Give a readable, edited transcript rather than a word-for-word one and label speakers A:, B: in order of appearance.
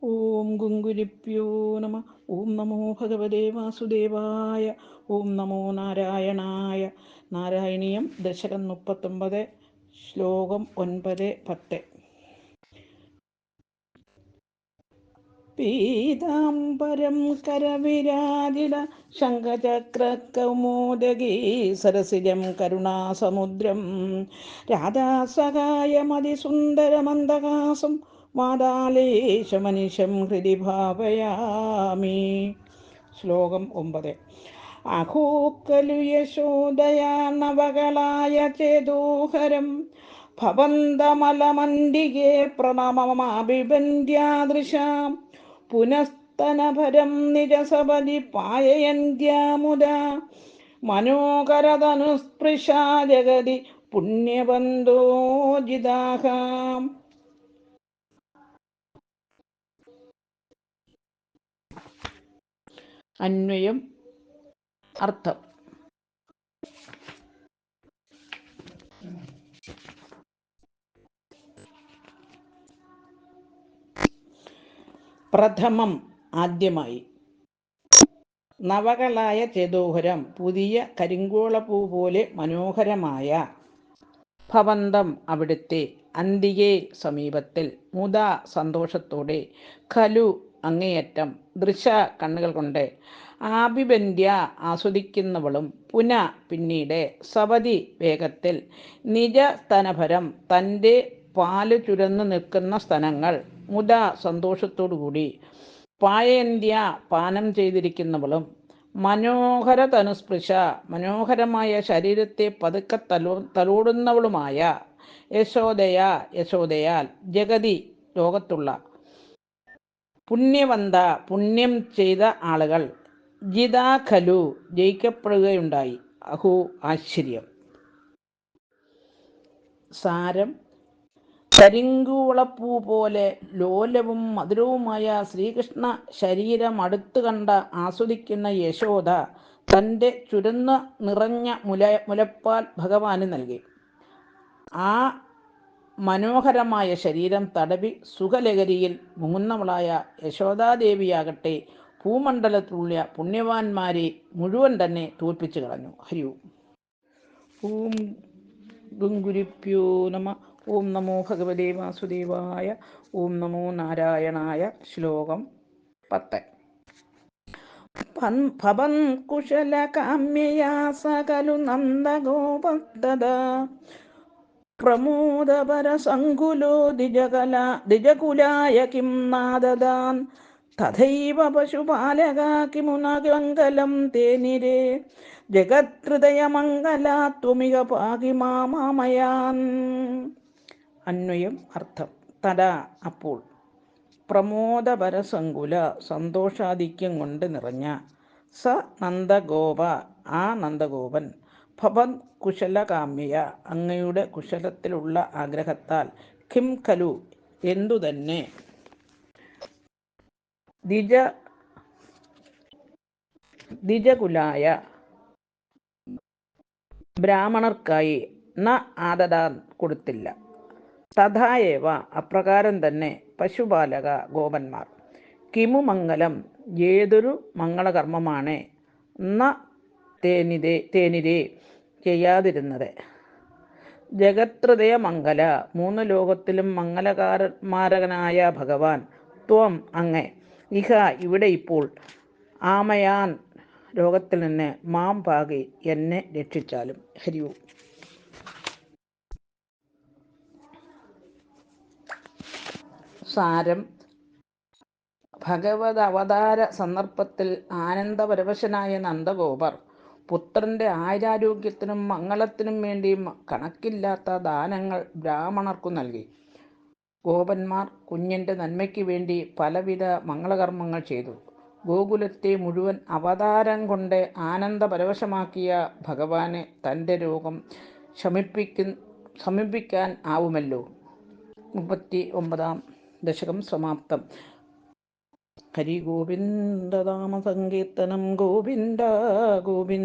A: ഓം ഗുങ്കുരിപ്യോ നമ. ഓം നമോ ഭഗവതേ വാസുദേവായ. ഓം നമോ നാരായണായ. നാരായണീയം ദശകം 39, ശ്ലോകം 9-10. പീതാംബരം കരവിരാജിത ശംഖചക്രകൗമോദഗീ സരസിജം കരുണാസമുദ്രം രാധാസഹായമതിസുന്ദരമന്ദഹാസം വാതാലേശമനിശം ഹൃദി ഭാവയാമി. ശ്ലോകം 9. അഹോ ഖലു യശോദയാ നവകളായ ചേതോഹരം ഭവന്തമലമണ്ഡികേ പ്രണമമാഭിബന്ധ്യാദൃശാം പുനസ്തനഭരം നിജസപദി പായയന്ത്യാമുദാ മനോകരതനുസ്പൃശാ ജഗതി പുണ്യബന്ധോജിതാഹാം. അന്വയം. അർത്ഥം. പ്രഥമം, ആദ്യമായി. നവകളായ ചേതോഹരം, പുതിയ കരിങ്കോളപ്പൂ പോലെ മനോഹരമായ. ഭവന്തം, അവിടുത്തെ. അന്തികേ, സമീപത്തിൽ. മുദാ, സന്തോഷത്തോടെ. ഖലു, അങ്ങേയറ്റം. ദൃശ, കണ്ണുകൾ കൊണ്ട്. ആഭിബന്ധ്യ, ആസ്വദിക്കുന്നവളും. പുന, പിന്നീട്. സവതി, വേഗത്തിൽ. നിജ സ്തനഭരം, തൻ്റെ പാല് ചുരന്നു നിൽക്കുന്ന സ്തനങ്ങൾ. മുദ, സന്തോഷത്തോടുകൂടി. പായന്ത്യ, പാനം ചെയ്തിരിക്കുന്നവളും. മനോഹര തനുസ്പൃശ, മനോഹരമായ ശരീരത്തെ പതുക്കെ തലോടുന്നവളുമായ. യശോദയ, യശോദയാൽ. ജഗതി, ലോകത്തുള്ള. പുണ്യവന്ത, പുണ്യം ചെയ്ത ആളുകൾ. ജിതാ ഖലു, ജയിക്കപ്പെടുകയുണ്ടായി. അഹോ, ആശ്ചര്യം. സാരം. കരിങ്കൂളപ്പൂ പോലെ ലോലവും മധുരവുമായ ശ്രീകൃഷ്ണ ശരീരം അടുത്ത് കണ്ട ആസ്വദിക്കുന്ന യശോദ തൻ്റെ ചുരന്ന നിറഞ്ഞ മുലപ്പാൽ ഭഗവാന് നൽകി. ആ മനോഹരമായ ശരീരം തടവി സുഖലഹരിയിൽ മുങ്ങുന്നവളായ യശോദാദേവിയാകട്ടെ ഭൂമണ്ഡലത്തിലുള്ള പുണ്യവാന്മാരെ മുഴുവൻ തന്നെ തോൽപ്പിച്ചു കളഞ്ഞു. ഹരി ഓം. ഗുങ്കുരിപ്യോ നമ. ഓം നമോ ഭഗവതേ വാസുദേവായ. ഓം നമോ നാരായണായ. ശ്ലോകം 10. ഭവൻ കുശലകാമ്യയാ സകലു നന്ദഗോപസ്തദാ പ്രമോദപരസങ്കുലോ ദ്വിജകുലായ കിം നാദദാൻ തഥൈവ പശുപാലക കിമുനമംഗലം തേ നിരേ ജഗത്ഹൃദയമംഗലാ ത്വമിക പാകി മാമയാൻ. അന്വയം. അർത്ഥം. തഥാ, അപ്പോൾ. പ്രമോദപരസങ്കുല, സന്തോഷാധിക്യം കൊണ്ട് നിറഞ്ഞ. സ നന്ദഗോപ, ആ നന്ദഗോപൻ. ഭവൻ കുശലകാമ്യയ, അങ്ങയുടെ കുശലത്തിലുള്ള ആഗ്രഹത്താൽ. കിം ഖലു, എന്തുതന്നെ. ദ്വിജകുലായ, ബ്രാഹ്മണർക്കായി. ന ആദദാൻ, കൊടുത്തില്ല. തഥായേവ, അപ്രകാരം തന്നെ. പശുപാലക, ഗോപന്മാർ. കിമു മംഗലം, ഏതൊരു മംഗളകർമ്മമാണ്. ന തേനിരേ, ചെയ്യാതിരുന്നത്. ജഗത്ഹൃദയമംഗല, മൂന്ന് ലോകത്തിലും മംഗളകാരന്മാരകനായ ഭഗവാൻ. ത്വം, അങ്ങ്. ഇഹ, ഇവിടെ, ഇപ്പോൾ. ആമയാൻ, ലോകത്തിൽ നിന്ന്. മാം പാകി, എന്നെ രക്ഷിച്ചാലും. ഹരി ഓം. സാരം. ഭഗവത് അവതാര സന്ദർഭത്തിൽ ആനന്ദപരവശനായ നന്ദഗോപർ പുത്രൻ്റെ ആയുരാരോഗ്യത്തിനും മംഗളത്തിനും വേണ്ടി കണക്കില്ലാത്ത ദാനങ്ങൾ ബ്രാഹ്മണർക്കു നൽകി. ഗോപന്മാർ കുഞ്ഞിൻ്റെ നന്മയ്ക്ക് വേണ്ടി പലവിധ മംഗളകർമ്മങ്ങൾ ചെയ്തു. ഗോകുലത്തെ മുഴുവൻ അവതാരം കൊണ്ട് ആനന്ദപരവശമാക്കിയ ഭഗവാന് തൻ്റെ രോഗം ശമിപ്പിക്കാൻ ആവുമല്ലോ. 39-ാം ദശകം സമാപ്തം. ഹരി ഗോവിന്ദ നാമ സങ്കീർത്തനം. ഗോവിന്ദ ഗോവിന്ദ.